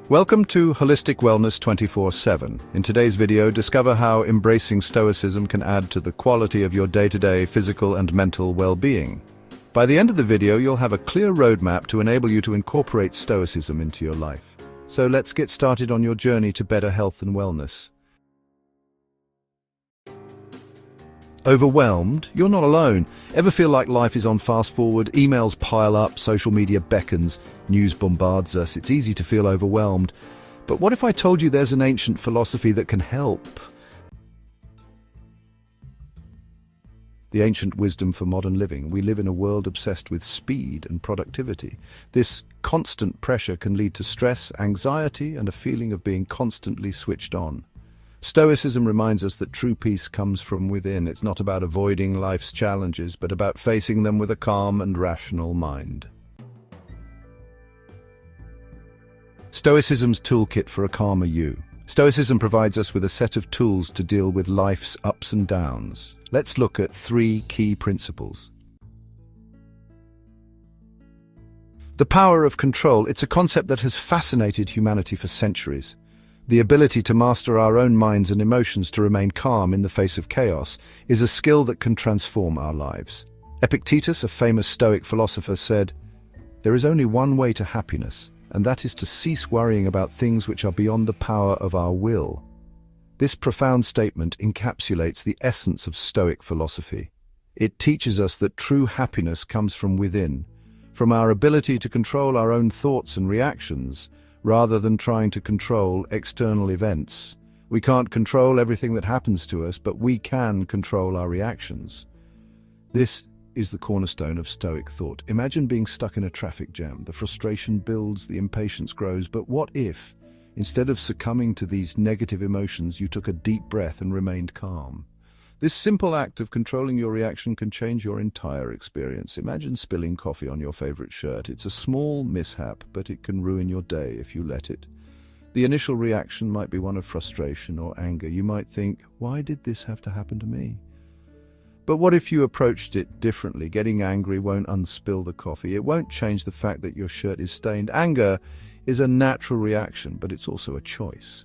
Welcome to Holistic Wellness 24/7. In today's video, discover how embracing Stoicism can add to the quality of your day-to-day physical and mental well-being. By the end of the video, you'll have a clear roadmap to enable you to incorporate Stoicism into your life. So let's get started on your journey to better health and wellness. Overwhelmed? You're not alone. Ever feel like life is on fast forward? Emails pile up, social media beckons, news bombards us. It's easy to feel overwhelmed. But what if I told you there's an ancient philosophy that can help? The ancient wisdom for modern living. We live in a world obsessed with speed and productivity. This constant pressure can lead to stress, anxiety, and a feeling of being constantly switched on. Stoicism reminds us that true peace comes from within. It's not about avoiding life's challenges, but about facing them with a calm and rational mind. Stoicism's toolkit for a calmer you. Stoicism provides us with a set of tools to deal with life's ups and downs. Let's look at 3 key principles. The power of control. It's a concept that has fascinated humanity for centuries. The ability to master our own minds and emotions to remain calm in the face of chaos is a skill that can transform our lives. Epictetus, a famous Stoic philosopher, said, "There is only one way to happiness, and that is to cease worrying about things which are beyond the power of our will." This profound statement encapsulates the essence of Stoic philosophy. It teaches us that true happiness comes from within, from our ability to control our own thoughts and reactions, rather than trying to control external events. We can't control everything that happens to us, but we can control our reactions. This is the cornerstone of Stoic thought. Imagine being stuck in a traffic jam. The frustration builds, the impatience grows, but what if, instead of succumbing to these negative emotions, you took a deep breath and remained calm? This simple act of controlling your reaction can change your entire experience. Imagine spilling coffee on your favorite shirt. It's a small mishap, but it can ruin your day if you let it. The initial reaction might be one of frustration or anger. You might think, why did this have to happen to me? But what if you approached it differently? Getting angry won't unspill the coffee. It won't change the fact that your shirt is stained. Anger is a natural reaction, but it's also a choice.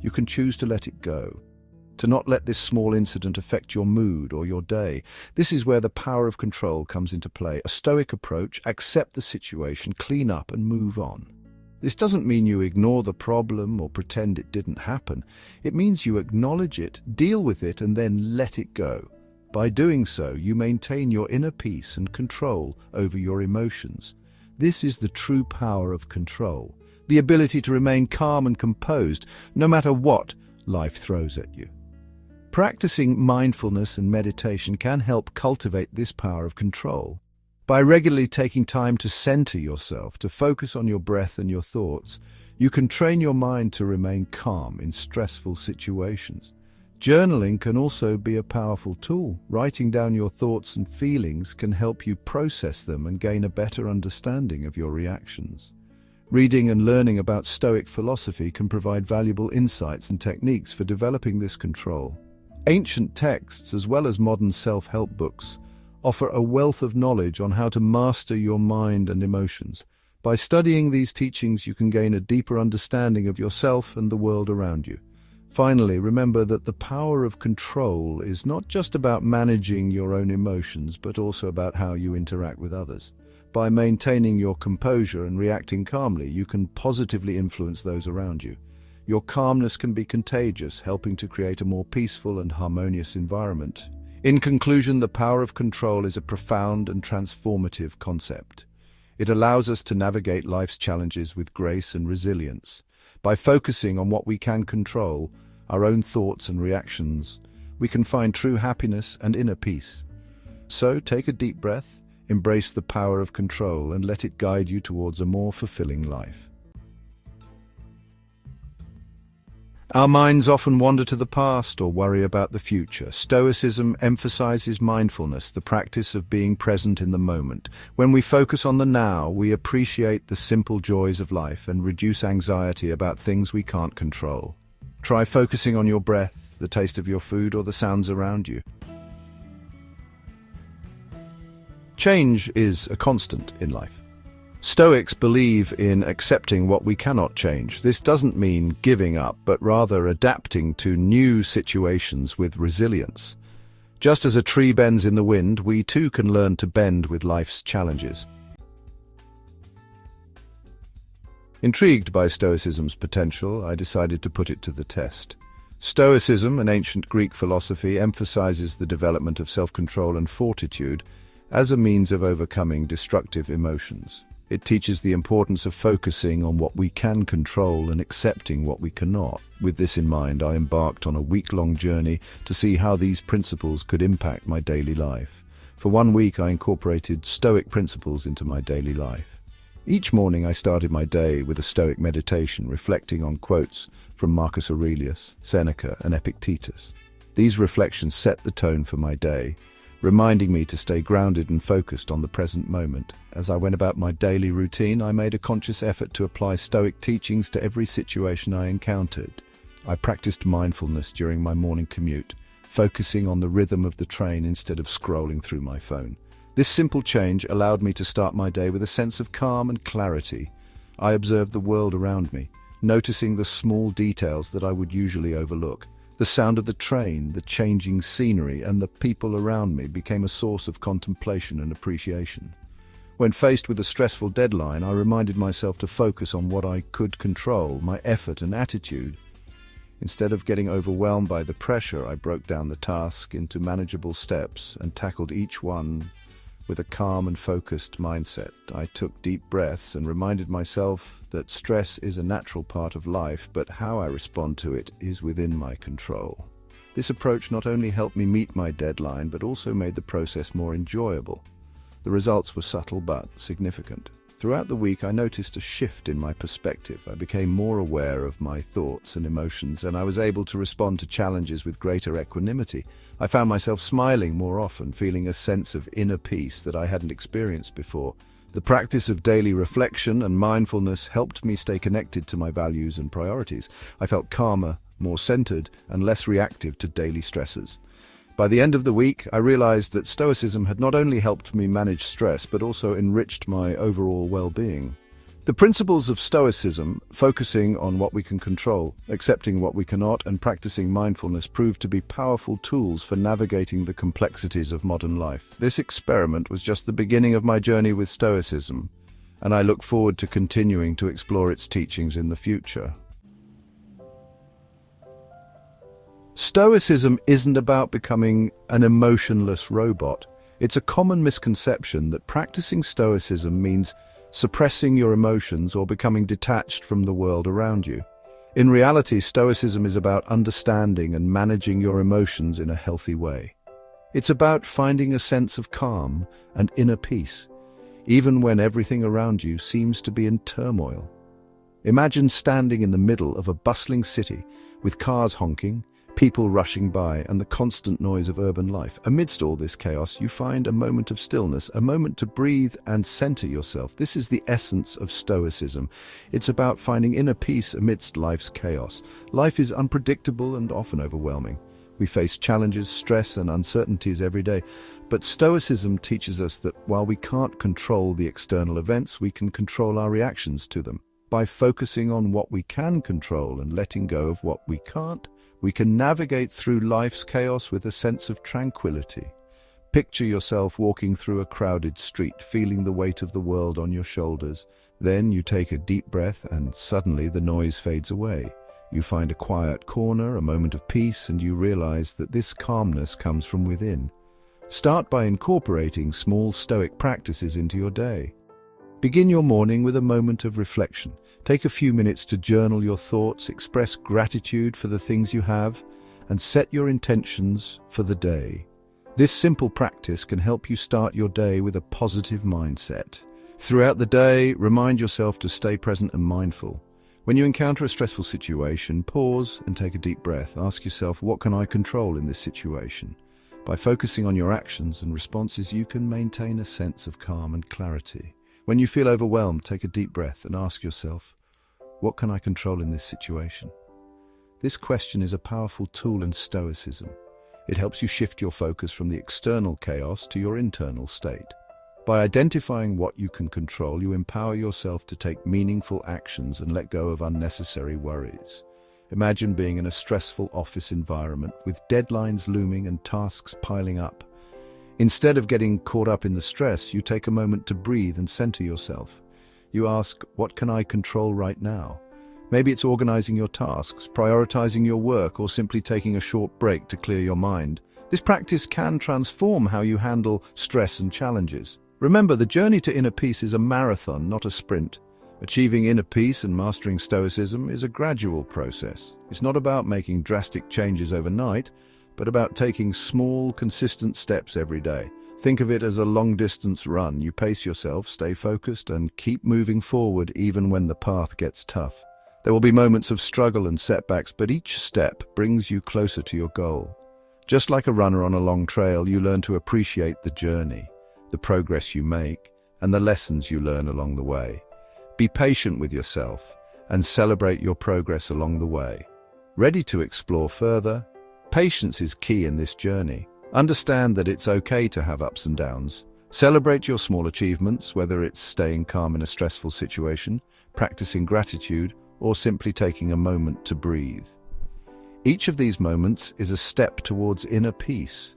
You can choose to let it go, to not let this small incident affect your mood or your day. This is where the power of control comes into play. A Stoic approach: accept the situation, clean up and move on. This doesn't mean you ignore the problem or pretend it didn't happen. It means you acknowledge it, deal with it, and then let it go. By doing so, you maintain your inner peace and control over your emotions. This is the true power of control, the ability to remain calm and composed no matter what life throws at you. Practicing mindfulness and meditation can help cultivate this power of control. By regularly taking time to center yourself, to focus on your breath and your thoughts, you can train your mind to remain calm in stressful situations. Journaling can also be a powerful tool. Writing down your thoughts and feelings can help you process them and gain a better understanding of your reactions. Reading and learning about Stoic philosophy can provide valuable insights and techniques for developing this control. Ancient texts, as well as modern self-help books, offer a wealth of knowledge on how to master your mind and emotions. By studying these teachings, you can gain a deeper understanding of yourself and the world around you. Finally, remember that the power of control is not just about managing your own emotions, but also about how you interact with others. By maintaining your composure and reacting calmly, you can positively influence those around you. Your calmness can be contagious, helping to create a more peaceful and harmonious environment. In conclusion, the power of control is a profound and transformative concept. It allows us to navigate life's challenges with grace and resilience. By focusing on what we can control, our own thoughts and reactions, we can find true happiness and inner peace. So take a deep breath, embrace the power of control, and let it guide you towards a more fulfilling life. Our minds often wander to the past or worry about the future. Stoicism emphasizes mindfulness, the practice of being present in the moment. When we focus on the now, we appreciate the simple joys of life and reduce anxiety about things we can't control. Try focusing on your breath, the taste of your food, or the sounds around you. Change is a constant in life. Stoics believe in accepting what we cannot change. This doesn't mean giving up, but rather adapting to new situations with resilience. Just as a tree bends in the wind, we too can learn to bend with life's challenges. Intrigued by Stoicism's potential, I decided to put it to the test. Stoicism, an ancient Greek philosophy, emphasizes the development of self-control and fortitude as a means of overcoming destructive emotions. It teaches the importance of focusing on what we can control and accepting what we cannot. With this in mind, I embarked on a week-long journey to see how these principles could impact my daily life. For 1 week, I incorporated Stoic principles into my daily life. Each morning, I started my day with a Stoic meditation, reflecting on quotes from Marcus Aurelius, Seneca, and Epictetus. These reflections set the tone for my day, reminding me to stay grounded and focused on the present moment. As I went about my daily routine, I made a conscious effort to apply Stoic teachings to every situation I encountered. I practiced mindfulness during my morning commute, focusing on the rhythm of the train instead of scrolling through my phone. This simple change allowed me to start my day with a sense of calm and clarity. I observed the world around me, noticing the small details that I would usually overlook. The sound of the train, the changing scenery, and the people around me became a source of contemplation and appreciation. When faced with a stressful deadline, I reminded myself to focus on what I could control, my effort and attitude. Instead of getting overwhelmed by the pressure, I broke down the task into manageable steps and tackled each one with a calm and focused mindset. I took deep breaths and reminded myself that stress is a natural part of life, but how I respond to it is within my control. This approach not only helped me meet my deadline, but also made the process more enjoyable. The results were subtle but significant. Throughout the week, I noticed a shift in my perspective. I became more aware of my thoughts and emotions, and I was able to respond to challenges with greater equanimity. I found myself smiling more often, feeling a sense of inner peace that I hadn't experienced before. The practice of daily reflection and mindfulness helped me stay connected to my values and priorities. I felt calmer, more centered, and less reactive to daily stresses. By the end of the week, I realized that Stoicism had not only helped me manage stress, but also enriched my overall well-being. The principles of Stoicism, focusing on what we can control, accepting what we cannot, and practicing mindfulness, proved to be powerful tools for navigating the complexities of modern life. This experiment was just the beginning of my journey with Stoicism, and I look forward to continuing to explore its teachings in the future. Stoicism isn't about becoming an emotionless robot. It's a common misconception that practicing Stoicism means suppressing your emotions or becoming detached from the world around you. In reality, Stoicism is about understanding and managing your emotions in a healthy way. It's about finding a sense of calm and inner peace, even when everything around you seems to be in turmoil. Imagine standing in the middle of a bustling city with cars honking, people rushing by, and the constant noise of urban life. Amidst all this chaos, you find a moment of stillness, a moment to breathe and center yourself. This is the essence of Stoicism. It's about finding inner peace amidst life's chaos. Life is unpredictable and often overwhelming. We face challenges, stress, and uncertainties every day. But Stoicism teaches us that while we can't control the external events, we can control our reactions to them. By focusing on what we can control and letting go of what we can't, we can navigate through life's chaos with a sense of tranquility. Picture yourself walking through a crowded street, feeling the weight of the world on your shoulders. Then you take a deep breath and suddenly the noise fades away. You find a quiet corner, a moment of peace, and you realize that this calmness comes from within. Start by incorporating small Stoic practices into your day. Begin your morning with a moment of reflection. Take a few minutes to journal your thoughts, express gratitude for the things you have, and set your intentions for the day. This simple practice can help you start your day with a positive mindset. Throughout the day, remind yourself to stay present and mindful. When you encounter a stressful situation, pause and take a deep breath. Ask yourself, what can I control in this situation? By focusing on your actions and responses, you can maintain a sense of calm and clarity. When you feel overwhelmed, take a deep breath and ask yourself, what can I control in this situation? This question is a powerful tool in Stoicism. It helps you shift your focus from the external chaos to your internal state. By identifying what you can control, you empower yourself to take meaningful actions and let go of unnecessary worries. Imagine being in a stressful office environment with deadlines looming and tasks piling up. Instead of getting caught up in the stress, you take a moment to breathe and center yourself. You ask, what can I control right now? Maybe it's organizing your tasks, prioritizing your work, or simply taking a short break to clear your mind. This practice can transform how you handle stress and challenges. Remember, the journey to inner peace is a marathon, not a sprint. Achieving inner peace and mastering Stoicism is a gradual process. It's not about making drastic changes overnight, but about taking small, consistent steps every day. Think of it as a long-distance run. You pace yourself, stay focused, and keep moving forward even when the path gets tough. There will be moments of struggle and setbacks, but each step brings you closer to your goal. Just like a runner on a long trail, you learn to appreciate the journey, the progress you make, and the lessons you learn along the way. Be patient with yourself and celebrate your progress along the way. Ready to explore further? Patience is key in this journey. Understand that it's okay to have ups and downs. Celebrate your small achievements, whether it's staying calm in a stressful situation, practicing gratitude, or simply taking a moment to breathe. Each of these moments is a step towards inner peace.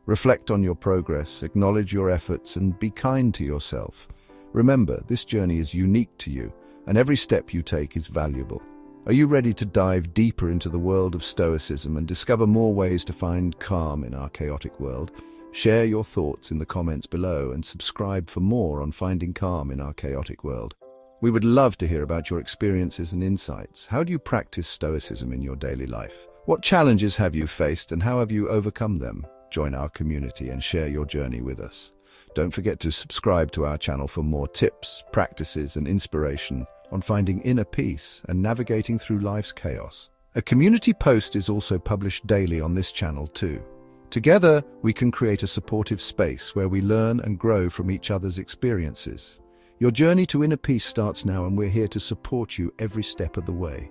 Reflect on your progress, acknowledge your efforts, and be kind to yourself. Remember, this journey is unique to you, and every step you take is valuable. Are you ready to dive deeper into the world of Stoicism and discover more ways to find calm in our chaotic world? Share your thoughts in the comments below and subscribe for more on finding calm in our chaotic world. We would love to hear about your experiences and insights. How do you practice Stoicism in your daily life? What challenges have you faced and how have you overcome them? Join our community and share your journey with us. Don't forget to subscribe to our channel for more tips, practices, and inspiration on finding inner peace and navigating through life's chaos. A community post is also published daily on this channel too. Together, we can create a supportive space where we learn and grow from each other's experiences. Your journey to inner peace starts now, and we're here to support you every step of the way.